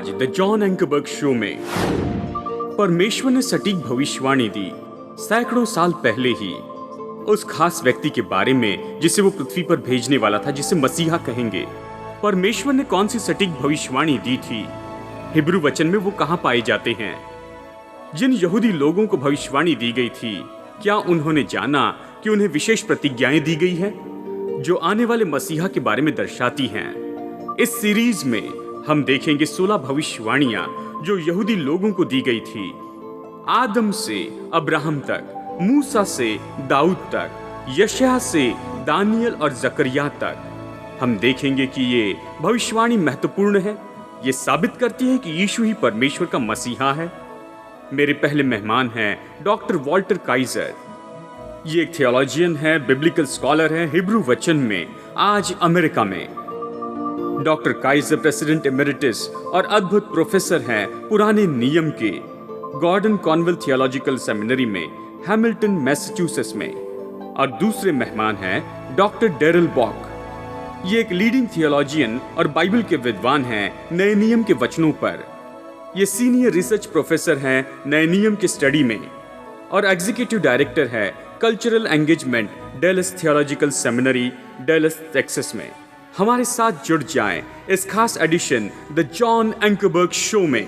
आज the John एंकरबर्ग show में परमेश्वर ने सटीक भविष्यवाणी दी सैकड़ों साल पहले ही उस खास व्यक्ति के बारे में जिसे वो पृथ्वी पर भेजने वाला था, जिसे मसीहा कहेंगे। परमेश्वर ने कौन सी सटीक भविष्यवाणी दी थी? हिब्रू वचन में वो कहां पाए जाते हैं? जिन यहूदी लोगों को भविष्यवाणी दी गई थी, क्या उन्होंने जाना कि उन्हें विशेष प्रतिज्ञाएं दी गई है जो आने वाले मसीहा के बारे में दर्शाती हैं? इस सीरीज में हम देखेंगे 16 भविष्यवाणियां जो यहूदी लोगों को दी गई थी। आदम से अब्राहम तक, मूसा से दाऊद तक, यशायाह से दानियल और जकरिया तक। हम देखेंगे कि ये भविष्यवाणी महत्वपूर्ण है। ये साबित करती है कि यीशु ही परमेश्वर का मसीहा है। मेरे पहले मेहमान हैं डॉक्टर वॉल्टर काइजर। ये एक थियोलॉजियन है, बिब्लिकल स्कॉलर है हिब्रू वचन में आज अमेरिका में। डॉक्टर काइजर प्रेसिडेंट एमेरिटस और अद्भुत प्रोफेसर हैं पुराने नियम के गॉर्डन कॉन्वेल थियोलॉजिकल सेमिनरी में हैमिल्टन मैसाचुसेट्स में। और दूसरे मेहमान हैं डॉक्टर डेरिल बॉक। ये एक लीडिंग थियोलॉजियन और बाइबल के विद्वान हैं नए नियम के वचनों पर। ये सीनियर रिसर्च प्रोफेसर हैं नए नियम के स्टडी में और एग्जीक्यूटिव डायरेक्टर है cultural engagement Dallas theological seminary, Dallas Texas में। हमारे साथ जुड़ जाएं इस खास एडिशन द जॉन एंकरबर्ग शो में।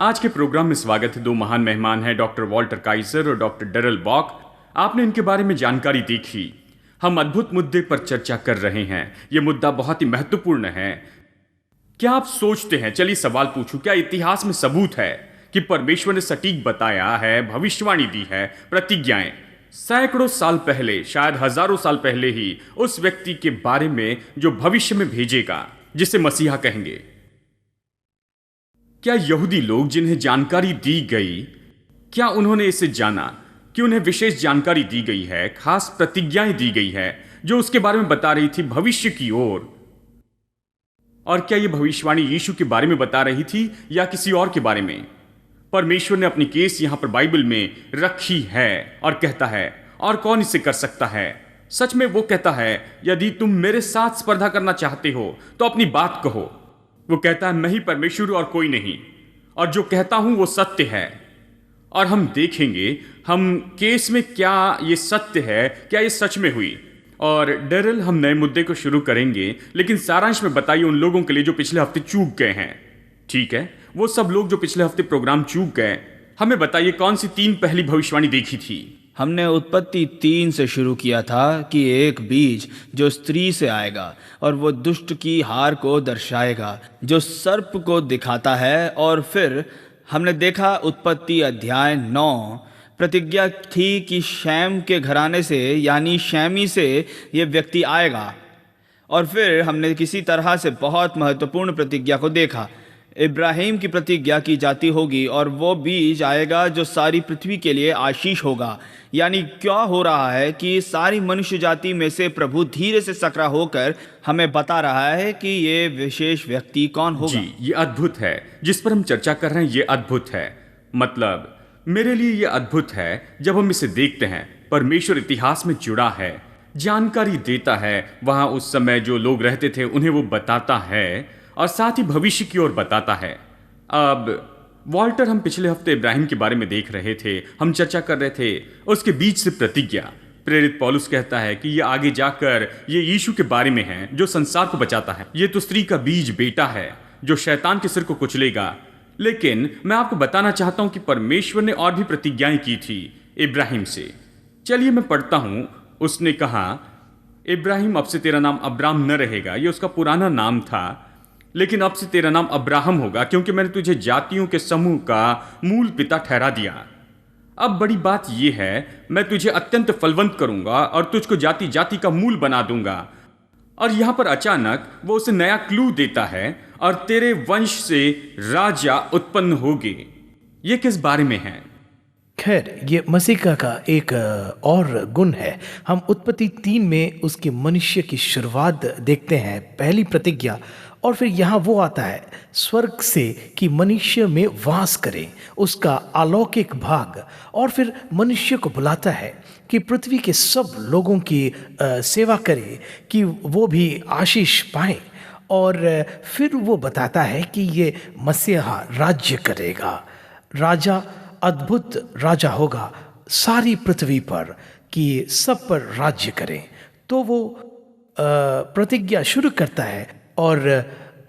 आज के प्रोग्राम में स्वागत है। दो महान मेहमान हैं, डॉक्टर वॉल्टर काइजर और डॉक्टर डेरिल बॉक। आपने इनके बारे में जानकारी देखी। हम अद्भुत मुद्दे पर चर्चा कर रहे हैं। यह मुद्दा बहुत ही महत्वपूर्ण है। क्या आप सोचते हैं, चलिए सवाल पूछूं, क्या इतिहास में सबूत है कि परमेश्वर ने सटीक बताया है, भविष्यवाणी दी है, प्रतिज्ञाएं सैकड़ों साल पहले, शायद हजारों साल पहले ही उस व्यक्ति के बारे में जो भविष्य में भेजेगा, जिसे मसीहा कहेंगे? क्या यहूदी लोग जिन्हें जानकारी दी गई, क्या उन्होंने इसे जाना कि उन्हें विशेष जानकारी दी गई है, खास प्रतिज्ञाएं दी गई है जो उसके बारे में बता रही थी भविष्य की ओर? और क्या यह भविष्यवाणी यीशु के बारे में बता रही थी या किसी और के बारे में? परमेश्वर ने अपनी केस यहां पर बाइबल में रखी है और कहता है, और कौन इसे कर सकता है? सच में वो कहता है, यदि तुम मेरे साथ स्पर्धा करना चाहते हो तो अपनी बात कहो। वो कहता है, मैं ही परमेश्वर और कोई नहीं, और जो कहता हूं वो सत्य है। और हम देखेंगे हम केस में क्या ये सत्य है, क्या ये सच में हुई। और डेरिल, हम नए मुद्दे को शुरू करेंगे, लेकिन सारांश में बताइए उन लोगों के लिए जो पिछले हफ्ते चूक गए हैं। ठीक है, वो सब लोग जो पिछले हफ्ते प्रोग्राम चूक गए, हमें बताइए कौन सी 3 पहली भविष्यवाणी देखी थी? हमने उत्पत्ति 3 से शुरू किया था कि एक बीज जो स्त्री से आएगा और वो दुष्ट की हार को दर्शाएगा जो सर्प को दिखाता है। और फिर हमने देखा उत्पत्ति अध्याय 9, प्रतिज्ञा थी कि शैम के घराने से यानी शैमी से ये व्यक्ति आएगा। और फिर हमने किसी तरह से बहुत महत्वपूर्ण प्रतिज्ञा को देखा। इब्राहिम की प्रतिज्ञा की जाती होगी और वो बीज आएगा जो सारी पृथ्वी के लिए आशीष होगा। यानी क्या हो रहा है कि सारी मनुष्य जाति में से प्रभु धीरे से सकरा होकर हमें बता रहा है कि ये विशेष व्यक्ति कौन होगा। जी, ये अद्भुत है जिस पर हम चर्चा कर रहे हैं। ये अद्भुत है, मतलब मेरे लिए ये अद्भुत है जब हम इसे देखते हैं। परमेश्वर इतिहास में जुड़ा है, जानकारी देता है। वहां उस समय जो लोग रहते थे उन्हें वो बताता है और साथ ही भविष्य की ओर बताता है। अब वॉल्टर, हम पिछले हफ्ते इब्राहिम के बारे में देख रहे थे, हम चर्चा कर रहे थे उसके बीच से प्रतिज्ञा। प्रेरित पौलुस कहता है कि ये आगे जाकर ये यीशु के बारे में है जो संसार को बचाता है। ये तो स्त्री का बीज बेटा है जो शैतान के सिर को कुचलेगा। लेकिन मैं आपको बताना चाहता हूं कि परमेश्वर ने और भी प्रतिज्ञाएं की थी इब्राहिम से। चलिए मैं पढ़ता हूं। उसने कहा, इब्राहिम, अब से तेरा नाम अब्राम न रहेगा, ये उसका पुराना नाम था, लेकिन अब से तेरा नाम अब्राहम होगा, क्योंकि मैंने तुझे जातियों के समूह का मूल पिता ठहरा दिया। अब बड़ी बात यह है, मैं तुझे अत्यंत फलवंत करूंगा और तुझको जाति जाति का मूल बना दूंगा। और यहां पर अचानक वो उसे नया क्लू देता है, और तेरे वंश से राजा उत्पन्न होगे। ये किस बारे में है? खैर, ये मसीहा का एक और गुण है। हम उत्पत्ति 3 में उसके मनुष्य की शुरुआत देखते हैं, पहली प्रतिज्ञा। और फिर यहाँ वो आता है स्वर्ग से कि मनुष्य में वास करे, उसका अलौकिक भाग। और फिर मनुष्य को बुलाता है कि पृथ्वी के सब लोगों की सेवा करे, कि वो भी आशीष पाएं। और फिर वो बताता है कि ये मसीहा राज्य करेगा, राजा, अद्भुत राजा होगा सारी पृथ्वी पर, कि सब पर राज्य करे। तो वो प्रतिज्ञा शुरू करता है और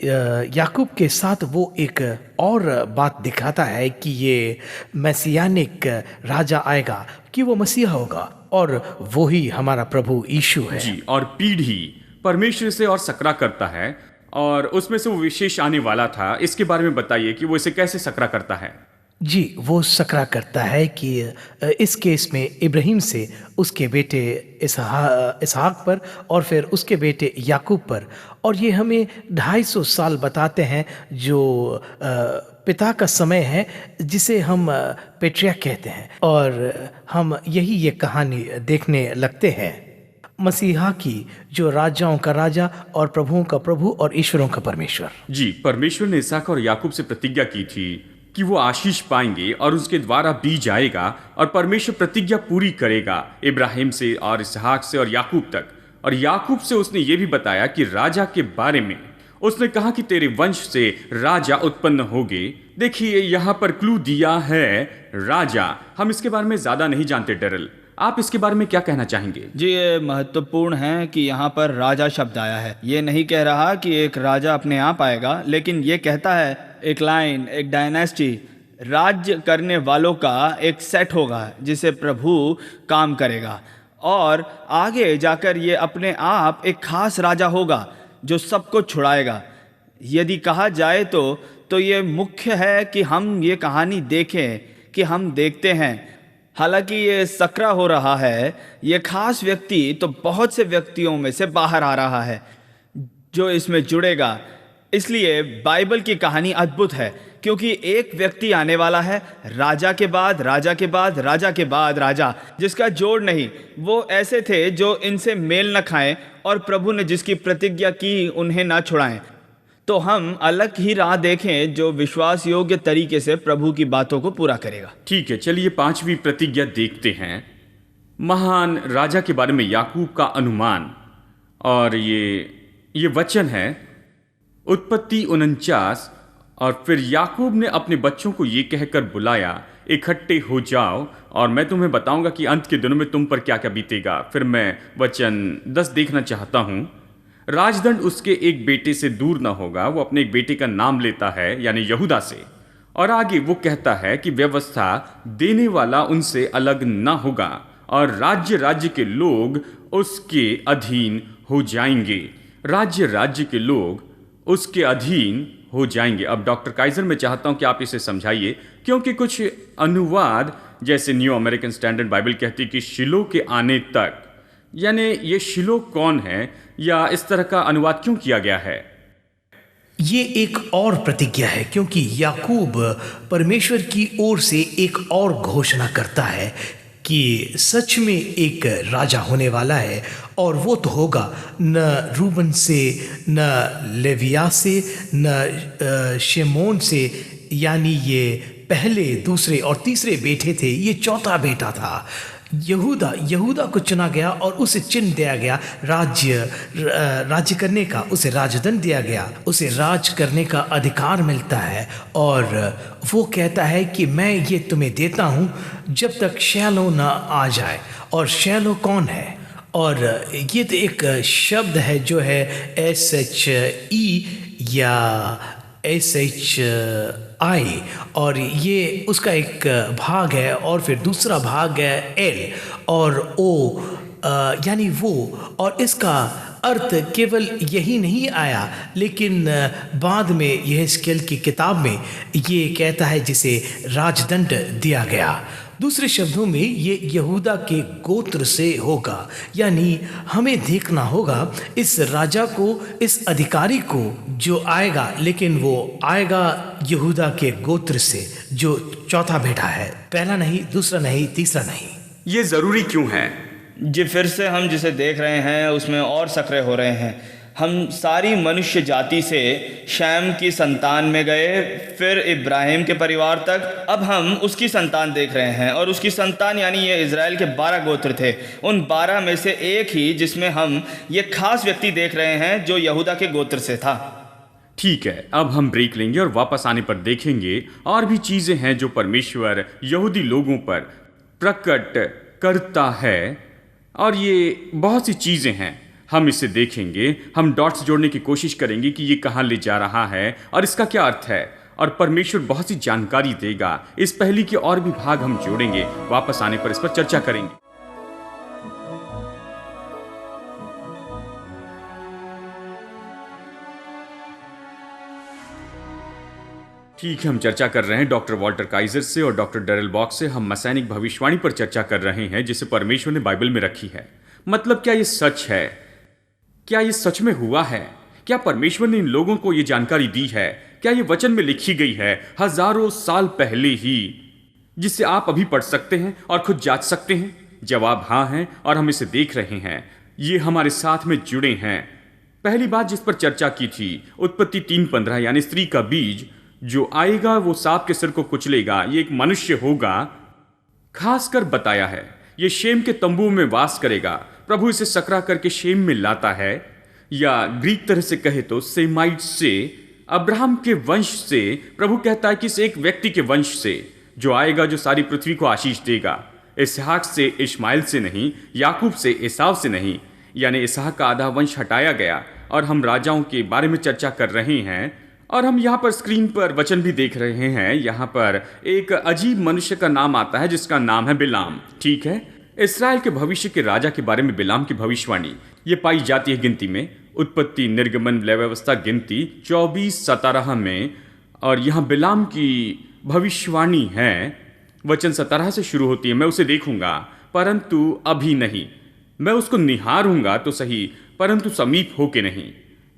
याकूब के साथ वो एक और बात दिखाता है कि ये मैसियानिक राजा आएगा, कि वो मसीहा होगा और वो ही हमारा प्रभु यीशु है। जी, और पीढ़ी परमेश्वर से और सकरा करता है, और उसमें से वो विशेष आने वाला था। इसके बारे में बताइए कि वो इसे कैसे सकरा करता है। जी, वो सकरा करता है कि इस केस में इब्राहिम से उसके बेटे इसहाक पर और फिर उसके बेटे याकूब पर, और ये हमें 250 साल बताते हैं जो पिता का समय है जिसे हम पेट्रिया कहते हैं, और हम यही ये कहानी देखने लगते हैं मसीहा की, जो राजाओं का राजा और प्रभुओं का प्रभु और ईश्वरों का परमेश्वर। जी, परमेश्वर ने इसहाक और याकूब से प्रतिज्ञा की थी कि वो आशीष पाएंगे और उसके द्वारा बीज आएगा, और परमेश्वर प्रतिज्ञा पूरी करेगा इब्राहिम से और इसहाक से और याकूब तक। और याकूब से उसने ये भी बताया कि राजा के बारे में उसने कहा कि तेरे वंश से राजा उत्पन्न होंगे। देखिए, यहाँ पर क्लू दिया है राजा। हम इसके बारे में ज्यादा नहीं जानते। डरल, आप इसके बारे में क्या कहना चाहेंगे? जी, ये महत्वपूर्ण है कि यहाँ पर राजा शब्द आया है। ये नहीं कह रहा कि एक राजा अपने आप आएगा, लेकिन ये कहता है एक लाइन, एक डायनेस्टी, राज्य करने वालों का एक सेट होगा जिसे प्रभु काम करेगा, और आगे जाकर ये अपने आप एक खास राजा होगा जो सबको छुड़ाएगा। यदि कहा जाए तो ये मुख्य है कि हम ये कहानी देखें, कि हम देखते हैं हालांकि ये सकरा हो रहा है, ये खास व्यक्ति तो बहुत से व्यक्तियों में से बाहर आ रहा है जो इसमें जुड़ेगा। इसलिए बाइबल की कहानी अद्भुत है, क्योंकि एक व्यक्ति आने वाला है, राजा के बाद राजा के बाद राजा के बाद राजा, जिसका जोड़ नहीं। वो ऐसे थे जो इनसे मेल न खाएं, और प्रभु ने जिसकी प्रतिज्ञा की उन्हें ना छुड़ाएं। तो हम अलग ही राह देखें जो विश्वास योग्य तरीके से प्रभु की बातों को पूरा करेगा। ठीक है, चलिए 5वीं प्रतिज्ञा देखते हैं। महान राजा के बारे में याकूब का अनुमान, और ये वचन है उत्पत्ति 49। और फिर याकूब ने अपने बच्चों को ये कहकर बुलाया, इकट्ठे हो जाओ और मैं तुम्हें बताऊंगा कि अंत के दिनों में तुम पर क्या क्या बीतेगा। फिर मैं वचन 10 देखना चाहता हूं। राजदंड उसके एक बेटे से दूर न होगा। वो अपने एक बेटे का नाम लेता है, यानी यहूदा से, और आगे वो कहता है कि व्यवस्था देने वाला उनसे अलग न होगा, और राज्य के लोग उसके अधीन हो जाएंगे। राज्य के लोग उसके अधीन हो जाएंगे। अब डॉक्टर काइजर, मैं चाहता हूं कि आप इसे समझाइए, क्योंकि कुछ अनुवाद जैसे न्यू अमेरिकन स्टैंडर्ड बाइबल कहती कि शिलो के आने तक, यानी ये शिलो कौन है, या इस तरह का अनुवाद क्यों किया गया है? ये एक और प्रतिज्ञा है, क्योंकि याकूब परमेश्वर की ओर से एक और घोषणा करता है कि सच में एक राजा होने वाला है, और वो तो होगा न रूबन से, न लेविया से, न शिमोन से, यानी ये पहले, दूसरे और तीसरे बेटे थे, ये चौथा बेटा था। यहूदा को चुना गया और उसे चिन्ह दिया गया राज्य करने का, उसे राजदंड दिया गया, उसे राज करने का अधिकार मिलता है। और वो कहता है कि मैं ये तुम्हें देता हूँ जब तक शैलो ना आ जाए। और शैलो कौन है? और ये तो एक शब्द है जो है SHE या SHI, और ये उसका एक भाग है, और फिर दूसरा भाग है L और O, यानी वो। और इसका अर्थ केवल यही नहीं आया, लेकिन बाद में यह स्केल की किताब में ये कहता है जिसे राजदंड दिया गया। दूसरे शब्दों में ये यहूदा के गोत्र से होगा, यानी हमें देखना होगा इस राजा को, इस अधिकारी को जो आएगा, लेकिन वो आएगा यहूदा के गोत्र से, जो चौथा बेटा है, पहला नहीं, दूसरा नहीं, तीसरा नहीं। ये जरूरी क्यों है? जी, फिर से हम जिसे देख रहे हैं उसमें और सक्रिय हो रहे हैं। हम सारी मनुष्य जाति से शैम की संतान में गए, फिर इब्राहिम के परिवार तक। अब हम उसकी संतान देख रहे हैं, और उसकी संतान यानी ये इज़राइल के 12 गोत्र थे, उन 12 में से एक ही जिसमें हम ये खास व्यक्ति देख रहे हैं जो यहूदा के गोत्र से था। ठीक है, अब हम ब्रेक लेंगे और वापस आने पर देखेंगे और भी चीजें हैं जो परमेश्वर यहूदी लोगों पर प्रकट करता है, और ये बहुत सी चीजें हैं, हम इसे देखेंगे। हम डॉट्स जोड़ने की कोशिश करेंगे कि ये कहाँ ले जा रहा है और इसका क्या अर्थ है, और परमेश्वर बहुत सी जानकारी देगा। इस पहली के और भी भाग हम जोड़ेंगे, वापस आने पर इस पर चर्चा करेंगे। ठीक है, हम चर्चा कर रहे हैं डॉक्टर वॉल्टर काइजर से और डॉक्टर डेरिल बॉक्स से। हम मसैनिक भविष्यवाणी पर चर्चा कर रहे हैं जिसे परमेश्वर ने बाइबल में रखी है। मतलब क्या ये सच है? क्या ये सच में हुआ है? क्या परमेश्वर ने इन लोगों को ये जानकारी दी है? क्या ये वचन में लिखी गई है हजारों साल पहले ही, जिसे आप अभी पढ़ सकते हैं और खुद जांच सकते हैं? जवाब हाँ है, और हम इसे देख रहे हैं। ये हमारे साथ में जुड़े हैं। पहली बात जिस पर चर्चा की थी, उत्पत्ति 3:15, यानी स्त्री का बीज जो आएगा वो सांप के सिर को कुचलेगा। ये एक मनुष्य होगा, खासकर बताया है ये शेम के तंबू में वास करेगा। प्रभु इसे सकरा करके शेम में लाता है, या ग्रीक तरह से कहे तो सेमाइट से, अब्राहम के वंश से। प्रभु कहता है कि इस एक व्यक्ति के वंश से जो आएगा, जो सारी पृथ्वी को आशीष देगा। इसहाक से, इश्माइल से नहीं, याकूब से, एसाव से नहीं, यानी इसहाक का आधा वंश हटाया गया। और हम राजाओं के बारे में चर्चा कर रहे हैं, और हम यहाँ पर स्क्रीन पर वचन भी देख रहे हैं। यहाँ पर एक अजीब मनुष्य का नाम आता है जिसका नाम है बिलाम। ठीक है, इस्राएल के भविष्य के राजा के बारे में बिलाम की भविष्यवाणी ये पाई जाती है गिनती में, उत्पत्ति, निर्गमन, लय व्यवस्था, गिनती 24:17 में। और यहाँ बिलाम की भविष्यवाणी है, वचन 17 से शुरू होती है। मैं उसे देखूंगा परंतु अभी नहीं, मैं उसको निहारूंगा तो सही परंतु समीप होके नहीं।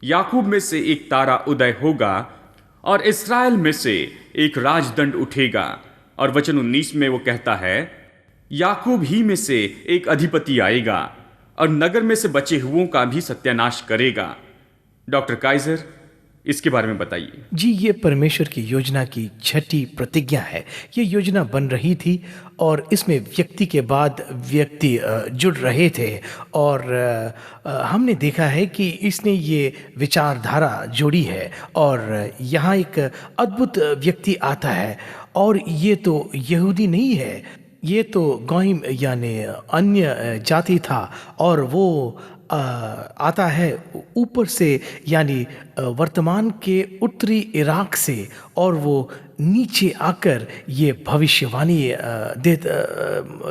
याकूब में से एक तारा उदय होगा और इस्राएल में से एक राजदंड उठेगा। और वचन 19 में वो कहता है, याकूब ही में से एक अधिपति आएगा और नगर में से बचे हुओं का भी सत्यानाश करेगा। डॉक्टर काइजर, इसके बारे में बताइए। जी, ये परमेश्वर की योजना की छठी प्रतिज्ञा है। ये योजना बन रही थी और इसमें व्यक्ति के बाद व्यक्ति जुड़ रहे थे, और हमने देखा है कि इसने ये विचारधारा जोड़ी है। और यहाँ एक अद्भुत व्यक्ति आता है, और ये तो यहूदी नहीं है, ये तो गौइम यानी अन्य जाति था, और वो आता है ऊपर से, यानी वर्तमान के उत्तरी इराक से, और वो नीचे आकर ये भविष्यवाणी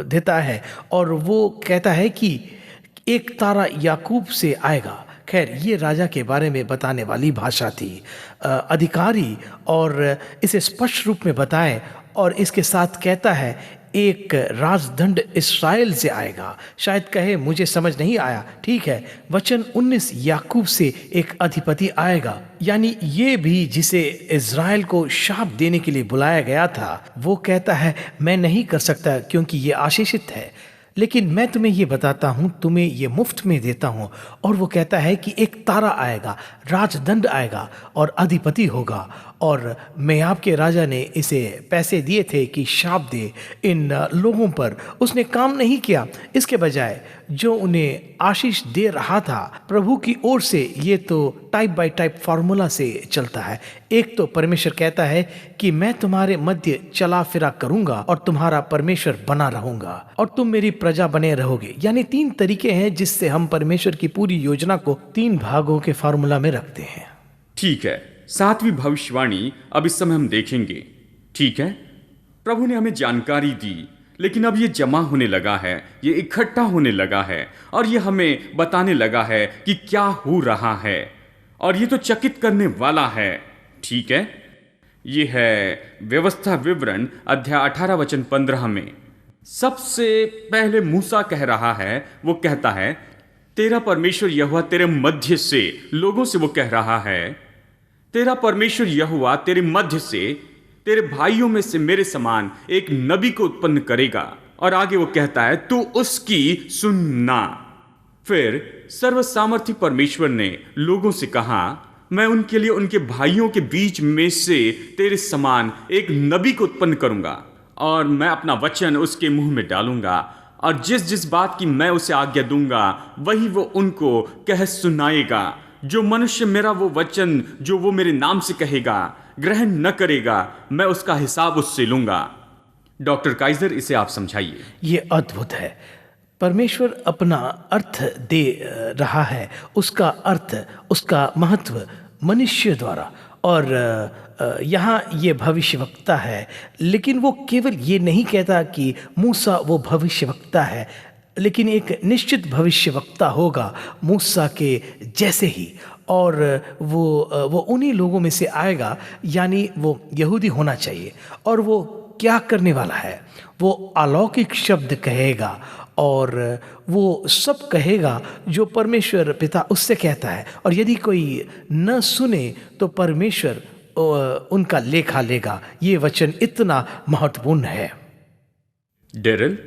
देता है। और वो कहता है कि एक तारा याकूब से आएगा। खैर, ये राजा के बारे में बताने वाली भाषा थी, अधिकारी, और इसे स्पष्ट रूप में बताएं। और इसके साथ कहता है एक राजदंड इस्राएल से आएगा। शायद कहे मुझे समझ नहीं आया। ठीक है, वचन 19, याकूब से एक अधिपति आएगा, यानी ये भी जिसे इज़राइल को शाप देने के लिए बुलाया गया था। वो कहता है मैं नहीं कर सकता क्योंकि ये आशीषित है, लेकिन मैं तुम्हें ये बताता हूँ, तुम्हें ये मुफ्त में देता हूँ। और वो कहता है कि एक तारा आएगा, राजदंड आएगा और अधिपति होगा। और मैं आपके राजा ने इसे पैसे दिए थे कि शाप दे इन लोगों पर, उसने काम नहीं किया। इसके बजाय जो उन्हें आशीष दे रहा था प्रभु की ओर से, ये तो टाइप बाय टाइप फार्मूला से चलता है। एक तो परमेश्वर कहता है कि मैं तुम्हारे मध्य चला फिरा करूंगा और तुम्हारा परमेश्वर बना रहूंगा और तुम मेरी प्रजा बने रहोगे। यानी 3 तरीके हैं जिससे हम परमेश्वर की पूरी योजना को 3 भागों के फार्मूला में रखते हैं। ठीक है, 7वीं भविष्यवाणी अब इस समय हम देखेंगे। ठीक है, प्रभु ने हमें जानकारी दी, लेकिन अब ये जमा होने लगा है, ये इकट्ठा होने लगा है, और ये हमें बताने लगा है कि क्या हो रहा है, और ये तो चकित करने वाला है। ठीक है, ये है व्यवस्था विवरण अध्याय 18 वचन 15 में। सबसे पहले मूसा कह रहा है, वो कहता है तेरा परमेश्वर यहोवा तेरे मध्य से, लोगों से वो कह रहा है तेरा परमेश्वर यहोवा तेरे मध्य से, तेरे भाइयों में से मेरे समान एक नबी को उत्पन्न करेगा। और आगे वो कहता है तू उसकी सुनना। फिर सर्वसामर्थी परमेश्वर ने लोगों से कहा, मैं उनके लिए उनके भाइयों के बीच में से तेरे समान एक नबी को उत्पन्न करूंगा और मैं अपना वचन उसके मुंह में डालूंगा और जिस जिस बात की मैं उसे आज्ञा दूंगा वही वो उनको कह सुनाएगा। जो मनुष्य मेरा वो वचन जो वो मेरे नाम से कहेगा ग्रहण न करेगा, मैं उसका हिसाब उससे लूंगा। डॉक्टर काइजर, इसे आप समझाइए। ये अद्भुत है। परमेश्वर अपना अर्थ दे रहा है, उसका अर्थ, उसका महत्व मनुष्य द्वारा। और यहाँ ये भविष्यवक्ता है, लेकिन वो केवल ये नहीं कहता कि मूसा वो भविष्यवक्ता है, लेकिन एक निश्चित भविष्यवक्ता होगा मूसा के जैसे ही। और वो उन्हीं लोगों में से आएगा, यानी वो यहूदी होना चाहिए। और वो क्या करने वाला है? वो अलौकिक शब्द कहेगा और वो सब कहेगा जो परमेश्वर पिता उससे कहता है। और यदि कोई न सुने तो परमेश्वर उनका लेखा लेगा। ये वचन इतना महत्वपूर्ण है। डेरिल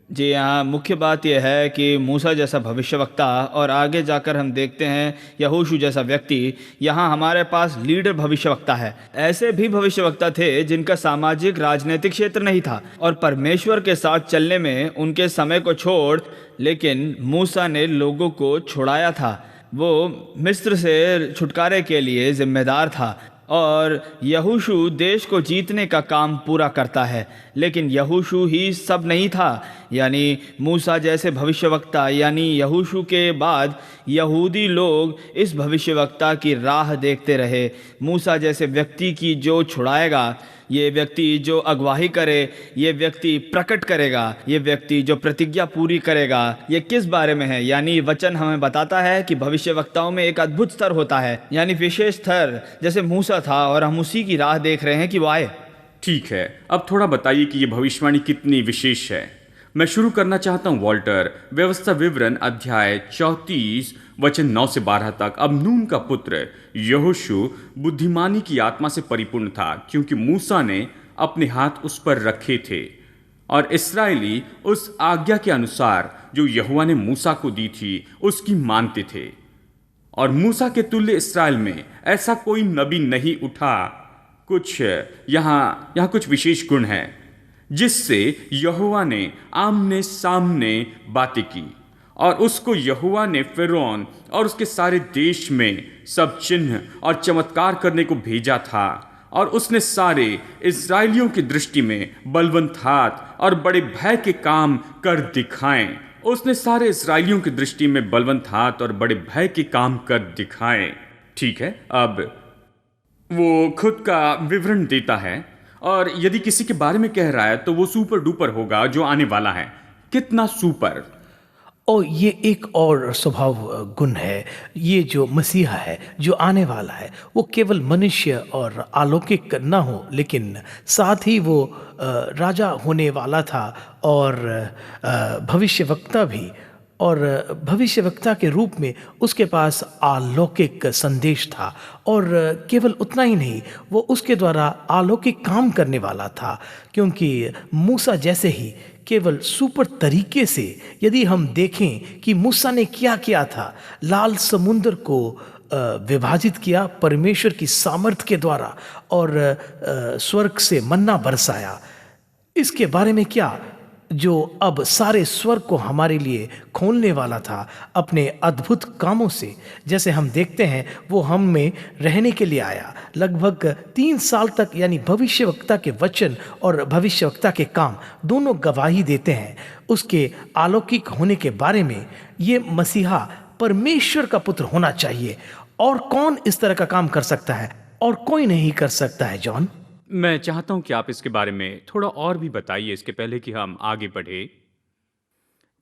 जी हाँ, मुख्य बात यह है कि मूसा जैसा भविष्यवक्ता और आगे जाकर हम देखते हैं यहोशू जैसा व्यक्ति, यहाँ हमारे पास लीडर भविष्यवक्ता है। ऐसे भी भविष्यवक्ता थे जिनका सामाजिक राजनीतिक क्षेत्र नहीं था और परमेश्वर के साथ चलने में उनके समय को छोड़, लेकिन मूसा ने लोगों को छुड़ाया था। वो मिस्र से छुटकारे के लिए जिम्मेदार था और यहोशू देश को जीतने का काम पूरा करता है। लेकिन यहोशू ही सब नहीं था, यानी मूसा जैसे भविष्यवक्ता यानी यहोशू के बाद यहूदी लोग इस भविष्यवक्ता की राह देखते रहे। मूसा जैसे व्यक्ति की जो छुड़ाएगा, ये व्यक्ति जो अगुवाही करे, ये व्यक्ति प्रकट करेगा, ये व्यक्ति जो प्रतिज्ञा पूरी करेगा। ये किस बारे में है? यानी वचन हमें बताता है कि भविष्यवक्ताओं में एक अद्भुत स्तर होता है, यानी विशेष स्तर, जैसे मूसा था और हम उसी की राह देख रहे हैं कि वो आए। ठीक है, अब थोड़ा बताइए कि ये भविष्यवाणी कितनी विशेष है। मैं शुरू करना चाहता हूं वॉल्टर। व्यवस्था विवरण अध्याय 34 वचन 9 से 12 तक। अब नून का पुत्र यहोशू बुद्धिमानी की आत्मा से परिपूर्ण था, क्योंकि मूसा ने अपने हाथ उस पर रखे थे और इस्राएली उस आज्ञा के अनुसार जो यहोवा ने मूसा को दी थी उसकी मानते थे। और मूसा के तुल्य इस्राएल में ऐसा कोई नबी नहीं उठा। यहाँ कुछ विशेष गुण है जिससे यहोवा ने आमने सामने बातें की और उसको यहोवा ने फिरौन और उसके सारे देश में सब चिन्ह और चमत्कार करने को भेजा था। और उसने सारे इस्राएलियों की दृष्टि में बलवंत हाथ और बड़े भय के काम कर दिखाएं। उसने सारे इस्राएलियों की दृष्टि में बलवंत हाथ और बड़े भय के काम कर दिखाएं। ठीक है, अब वो खुद का विवरण देता है और यदि किसी के बारे में कह रहा है तो वो सुपर डुपर होगा जो आने वाला है। कितना सुपर! और ये एक और स्वभाव गुण है, ये जो मसीहा है जो आने वाला है, वो केवल मनुष्य और अलौकिक ना हो, लेकिन साथ ही वो राजा होने वाला था और भविष्यवक्ता भी। और भविष्यवक्ता के रूप में उसके पास अलौकिक संदेश था। और केवल उतना ही नहीं, वो उसके द्वारा अलौकिक काम करने वाला था, क्योंकि मूसा जैसे ही केवल सुपर तरीके से यदि हम देखें कि मूसा ने क्या किया था, लाल समुद्र को विभाजित किया परमेश्वर की सामर्थ के द्वारा और स्वर्ग से मन्ना बरसाया। इसके बारे में क्या, जो अब सारे स्वर्ग को हमारे लिए खोलने वाला था अपने अद्भुत कामों से। जैसे हम देखते हैं वो हम में रहने के लिए आया लगभग 3 साल तक, यानी भविष्यवक्ता के वचन और भविष्यवक्ता के काम दोनों गवाही देते हैं उसके अलौकिक होने के बारे में। ये मसीहा परमेश्वर का पुत्र होना चाहिए। और कौन इस तरह का काम कर सकता है? और कोई नहीं कर सकता है। जॉन, मैं चाहता हूं कि आप इसके बारे में थोड़ा और भी बताइए इसके पहले कि हम आगे बढ़े।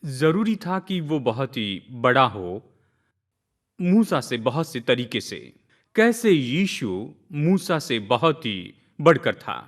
जरूरी था कि वो बहुत ही बड़ा हो, मूसा से बहुत से तरीके से। कैसे यीशु मूसा से बहुत ही बढ़कर था?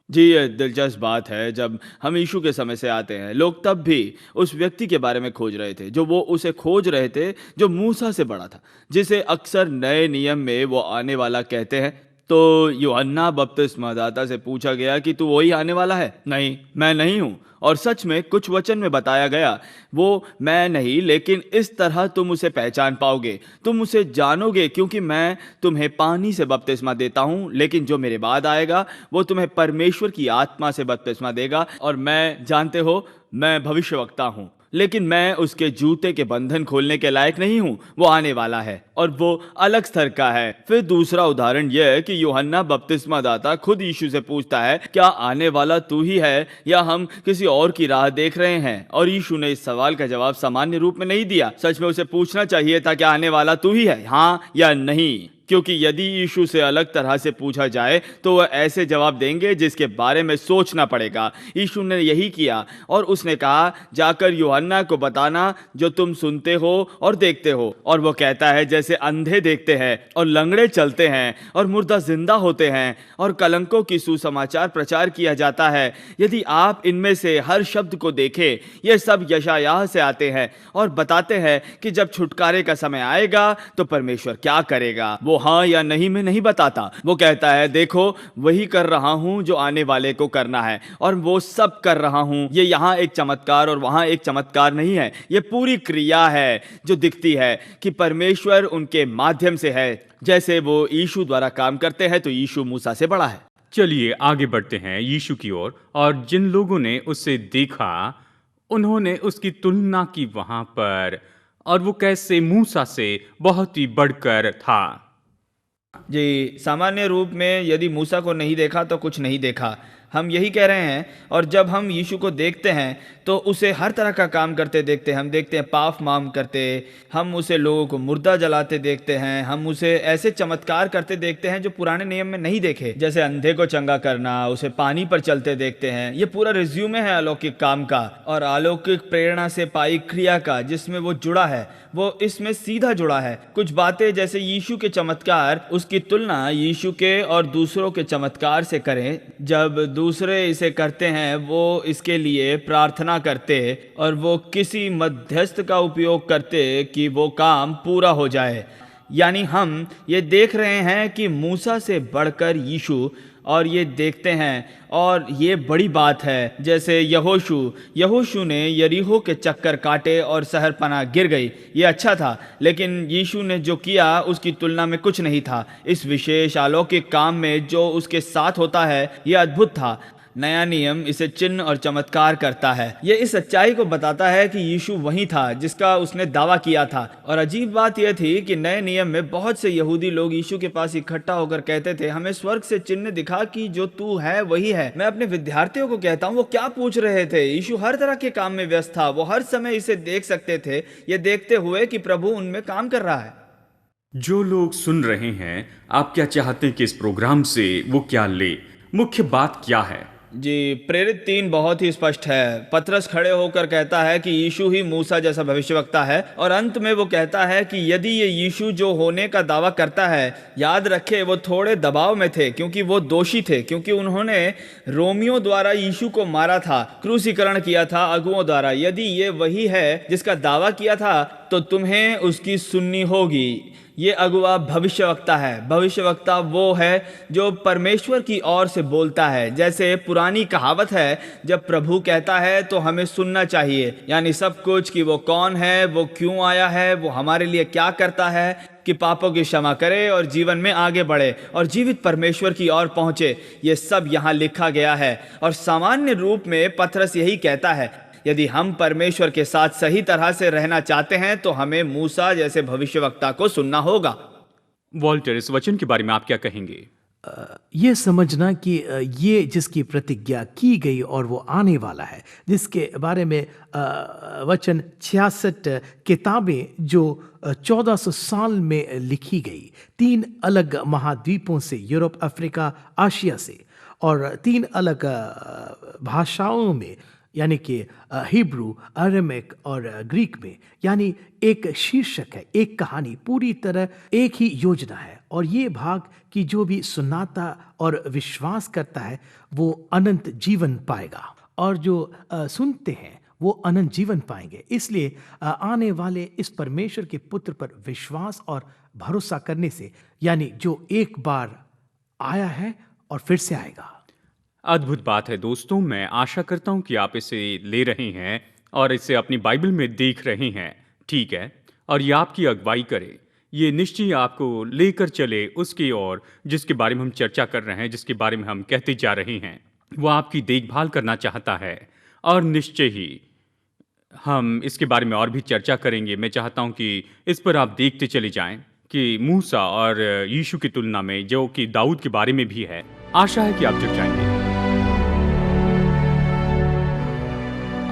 जी, ये दिलचस्प बात है। जब हम यीशु के समय से आते हैं, लोग तब भी उस व्यक्ति के बारे में खोज रहे थे, जो वो उसे खोज रहे थे, जो मूसा से बड़ा था, जिसे अक्सर नए नियम में वो आने वाला कहते हैं। तो यूहन्ना बपतिस्मादाता से पूछा गया कि तू वही आने वाला है? नहीं, मैं नहीं हूँ। और सच में कुछ वचन में बताया गया, वो मैं नहीं, लेकिन इस तरह तुम उसे पहचान पाओगे, तुम उसे जानोगे, क्योंकि मैं तुम्हें पानी से बपतिस्मा देता हूँ, लेकिन जो मेरे बाद आएगा वो तुम्हें परमेश्वर की आत्मा से बपतिस्मा देगा। और मैं, जानते हो, मैं भविष्यवक्ता हूँ, लेकिन मैं उसके जूते के बंधन खोलने के लायक नहीं हूँ। वो आने वाला है और वो अलग स्तर का है। फिर दूसरा उदाहरण यह है कि यूहन्ना बपतिस्मा दाता खुद यीशु से पूछता है, क्या आने वाला तू ही है या हम किसी और की राह देख रहे हैं? और यीशु ने इस सवाल का जवाब सामान्य रूप में नहीं दिया। सच में उसे पूछना चाहिए था, क्या आने वाला तू ही है, हाँ या नहीं? क्योंकि यदि यीशु से अलग तरह से पूछा जाए तो वह ऐसे जवाब देंगे जिसके बारे में सोचना पड़ेगा। यीशु ने यही किया और उसने कहा, जाकर यूहन्ना को बताना जो तुम सुनते हो और देखते हो। और वो कहता है, जैसे अंधे देखते हैं और लंगड़े चलते हैं और मुर्दा जिंदा होते हैं और कलंकों की सुसमाचार प्रचार किया जाता है। यदि आप इनमें से हर शब्द को देखें, ये सब यशायाह से आते हैं और बताते हैं कि जब छुटकारे का समय आएगा तो परमेश्वर क्या करेगा। वो हाँ या नहीं में नहीं बताता। वो कहता है, देखो वही कर रहा हूं जो आने वाले को करना है, और वो सब कर रहा हूं। ये यहाँ एक चमत्कार और वहां एक चमत्कार नहीं है, ये पूरी क्रिया है जो दिखती है कि परमेश्वर उनके माध्यम से है। जैसे वो यीशु द्वारा काम करते हैं तो यीशु मूसा से बड़ा है। चलिए आगे बढ़ते हैं यीशु की ओर। और जिन लोगों ने उसे देखा उन्होंने उसकी तुलना की वहां पर, और वो कैसे मूसा से बहुत ही बढ़कर था। जी, सामान्य रूप में यदि मूसा को नहीं देखा तो कुछ नहीं देखा, हम यही कह रहे हैं। और जब हम यीशु को देखते हैं तो उसे हर तरह का काम करते देखते हैं। हम देखते हैं पाप माफ करते, हम उसे लोगों को मुर्दा जलाते देखते हैं, हम उसे ऐसे चमत्कार करते देखते हैं जो पुराने नियम में नहीं देखे, जैसे अंधे को चंगा करना, उसे पानी पर चलते देखते हैं। ये पूरा रिज्यूमे है अलौकिक काम का और अलौकिक प्रेरणा से पाई क्रिया का, जिसमें वो जुड़ा है, वो इसमें सीधा जुड़ा है। कुछ बातें जैसे यीशु के चमत्कार, उसकी तुलना यीशु के और दूसरों के चमत्कार से करें। जब दूसरे इसे करते हैं वो इसके लिए प्रार्थना करते और वो किसी मध्यस्थ का उपयोग करते कि वो काम पूरा हो जाए। यानी हम ये देख रहे हैं कि मूसा से बढ़कर यीशु, और ये देखते हैं, और ये बड़ी बात है। जैसे यहोशू ने यरीहो के चक्कर काटे और शहरपनाह गिर गई। ये अच्छा था, लेकिन यीशु ने जो किया उसकी तुलना में कुछ नहीं था। इस विशेष अलौकिक काम में जो उसके साथ होता है ये अद्भुत था। नया नियम इसे चिन्ह और चमत्कार करता है। ये इस सच्चाई को बताता है कि यीशु वही था जिसका उसने दावा किया था। और अजीब बात यह थी कि नए नियम में बहुत से यहूदी लोग यीशु के पास इकट्ठा होकर कहते थे, हमें स्वर्ग से चिन्ह दिखा कि जो तू है वही है। मैं अपने विद्यार्थियों को कहता हूँ, वो क्या पूछ रहे थे? यीशु हर तरह के काम में व्यस्त था, वो हर समय इसे देख सकते थे, ये देखते हुए कि प्रभु उनमें काम कर रहा है। जो लोग सुन रहे हैं, आप क्या चाहते हैं कि इस प्रोग्राम से वो क्या ले? मुख्य बात क्या है? जी, प्रेरित 3 बहुत ही स्पष्ट है। पतरस खड़े होकर कहता है कि यीशु ही मूसा जैसा भविष्यवक्ता है, और अंत में वो कहता है कि यदि ये यीशु जो होने का दावा करता है, याद रखे वो थोड़े दबाव में थे क्योंकि वो दोषी थे, क्योंकि उन्होंने रोमियों द्वारा यीशु को मारा था, क्रूसीकरण किया था अगुओं द्वारा। यदि ये वही है जिसका दावा किया था तो तुम्हें उसकी सुननी होगी। ये अगुआ भविष्यवक्ता है। भविष्यवक्ता वो है जो परमेश्वर की ओर से बोलता है। जैसे पुरानी कहावत है, जब प्रभु कहता है तो हमें सुनना चाहिए, यानी सब कुछ, कि वो कौन है, वो क्यों आया है, वो हमारे लिए क्या करता है, कि पापों की क्षमा करे और जीवन में आगे बढ़े और जीवित परमेश्वर की ओर पहुंचे। ये सब यहाँ लिखा गया है। और सामान्य रूप में पतरस यही कहता है, यदि हम परमेश्वर के साथ सही तरह से रहना चाहते हैं तो हमें मूसा जैसे भविष्यवक्ता को सुनना होगा। वॉल्टर, इस वचन के बारे में आप क्या कहेंगे? ये समझना कि ये जिसकी प्रतिज्ञा की गई और वो आने वाला है, जिसके बारे में वचन 66 किताबें जो 1400 साल में लिखी गई, 3 अलग महाद्वीपों से, यूरोप, अफ्रीका, आशिया से, और 3 अलग भाषाओं में, यानी कि हिब्रू, अरेमिक और ग्रीक में, यानी एक शीर्षक है, एक कहानी, पूरी तरह एक ही योजना है। और ये भाग कि जो भी सुनाता और विश्वास करता है वो अनंत जीवन पाएगा, और जो सुनते हैं वो अनंत जीवन पाएंगे। इसलिए आने वाले इस परमेश्वर के पुत्र पर विश्वास और भरोसा करने से, यानी जो एक बार आया है और फिर से आएगा। अद्भुत बात है दोस्तों। मैं आशा करता हूं कि आप इसे ले रहे हैं और इसे अपनी बाइबल में देख रहे हैं, ठीक है, और ये आपकी अगुवाई करे। ये निश्चय आपको लेकर चले उसकी ओर जिसके बारे में हम चर्चा कर रहे हैं, जिसके बारे में हम कहते जा रहे हैं। वो आपकी देखभाल करना चाहता है और निश्चय ही हम इसके बारे में और भी चर्चा करेंगे। मैं चाहता हूं कि इस पर आप देखते चले जाएं कि मूसा और यीशु की तुलना में, जो कि दाऊद के बारे में भी है। आशा है कि आप जुड़ जाएंगे।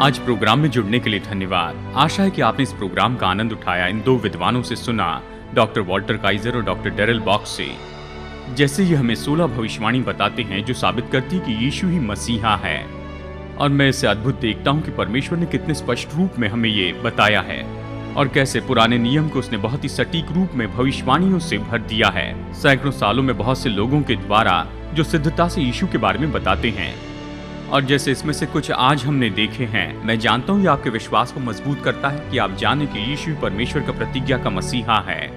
आज प्रोग्राम में जुड़ने के लिए धन्यवाद। आशा है कि आपने इस प्रोग्राम का आनंद उठाया। इन दो विद्वानों से सुना, डॉक्टर वॉल्टर काइजर और डॉक्टर डेरिल बॉक्स से। जैसे ये हमें 16 भविष्यवाणी बताते हैं जो साबित करती कि यीशु ही मसीहा है। और मैं इसे अद्भुत देखता हूं कि परमेश्वर ने कितने स्पष्ट रूप में हमें ये बताया है और कैसे पुराने नियम को उसने बहुत ही सटीक रूप में भविष्यवाणियों से भर दिया है। सैकड़ों सालों में बहुत से लोगों के द्वारा जो सिद्धता से यीशु के बारे में बताते हैं, और जैसे इसमें से कुछ आज हमने देखे हैं, मैं जानता हूँ ये आपके विश्वास को मजबूत करता है कि आप जाने कि यीशु परमेश्वर का प्रतिज्ञा का मसीहा है,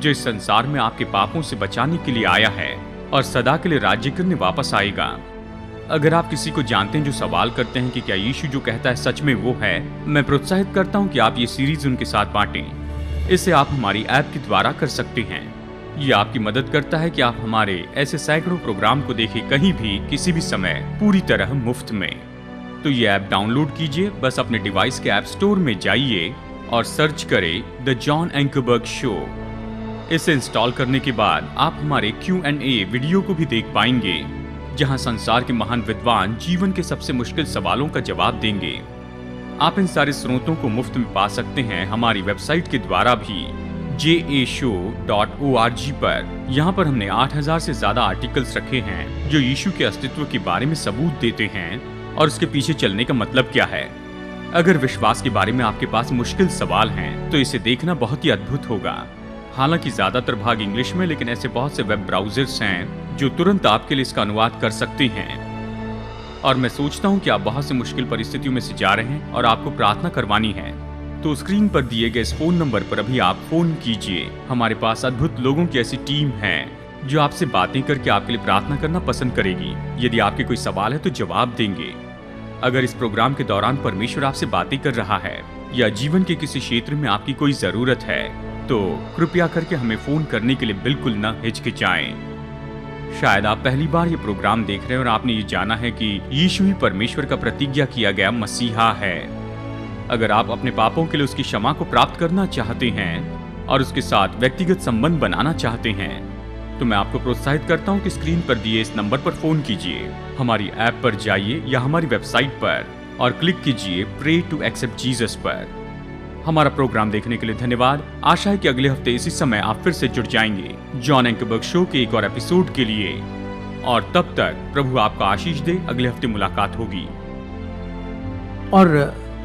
जो इस संसार में आपके पापों से बचाने के लिए आया है और सदा के लिए राज्य करने वापस आएगा। अगर आप किसी को जानते हैं जो सवाल करते हैं कि क्या यीशु जो कहता है सच में वो है, मैं प्रोत्साहित करता हूँ कि आप ये सीरीज उनके साथ बांटें। इसे आप हमारी ऐप के द्वारा कर सकते हैं। ये आपकी मदद करता है कि आप हमारे ऐसे सैकड़ों प्रोग्राम को देखें कहीं भी किसी भी समय पूरी तरह मुफ्त में। तो ये ऐप डाउनलोड कीजिए। बस अपने डिवाइस के ऐप स्टोर में जाइए और सर्च करें द जॉन एंकरबर्ग शो। इसे इंस्टॉल करने के बाद आप हमारे Q&A वीडियो को भी देख पाएंगे, जहां संसार के महान विद्वान जीवन के सबसे मुश्किल सवालों का जवाब देंगे। आप इन सारे स्रोतों को मुफ्त में पा सकते हैं हमारी वेबसाइट के द्वारा भी, jashow.org पर। यहाँ पर हमने 8000 से ज्यादा आर्टिकल्स रखे हैं जो यीशु के अस्तित्व के बारे में सबूत देते हैं और उसके पीछे चलने का मतलब क्या है। अगर विश्वास के बारे में आपके पास मुश्किल सवाल हैं, तो इसे देखना बहुत ही अद्भुत होगा। हालांकि ज्यादातर भाग इंग्लिश में, लेकिन ऐसे बहुत से वेब ब्राउजर्स हैं जो तुरंत आपके लिए इसका अनुवाद कर सकते हैं। और मैं सोचता हूँ कि आप बहुत से मुश्किल परिस्थितियों में से जा रहे हैं और आपको प्रार्थना करवानी है, तो स्क्रीन पर दिए गए इस फोन नंबर पर अभी आप फोन कीजिए। हमारे पास अद्भुत लोगों की ऐसी टीम है जो आपसे बातें करके आपके लिए प्रार्थना करना पसंद करेगी। यदि आपके कोई सवाल है तो जवाब देंगे। अगर इस प्रोग्राम के दौरान परमेश्वर आपसे बातें कर रहा है या जीवन के किसी क्षेत्र में आपकी कोई जरूरत है, तो कृपया करके हमें फोन करने के लिए बिल्कुल न हिचकिचाएं। शायद आप पहली बार ये प्रोग्राम देख रहे हैं और आपने ये जाना है कि यीशु ही परमेश्वर का प्रतिज्ञा किया गया मसीहा है। अगर आप अपने पापों के लिए उसकी क्षमा को प्राप्त करना चाहते हैं और उसके साथ व्यक्तिगत संबंध बनाना चाहते हैं, तो मैं आपको प्रोत्साहित करता हूं कि स्क्रीन पर दिए इस नंबर पर फोन कीजिए, हमारी ऐप पर जाइए या हमारी वेबसाइट पर और क्लिक कीजिए प्रे टू एक्सेप्ट जीसस पर। हमारा प्रोग्राम देखने के लिए धन्यवाद। आशा है कि अगले हफ्ते इसी समय आप फिर से जुड़ जाएंगे जॉन एंकरबर्ग शो के एक और एपिसोड के लिए। और तब तक प्रभु आपका आशीष दे। अगले हफ्ते मुलाकात होगी। और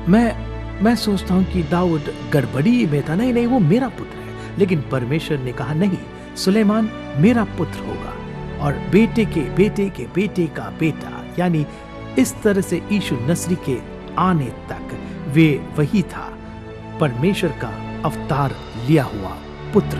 मैं सोचता हूँ कि दाऊद गड़बड़ी में था। नहीं, वो मेरा पुत्र है। लेकिन परमेश्वर ने कहा नहीं, सुलेमान मेरा पुत्र होगा और बेटे के बेटे के बेटे का बेटा, यानी इस तरह से यीशु नसरी के आने तक वे वही था, परमेश्वर का अवतार लिया हुआ पुत्र।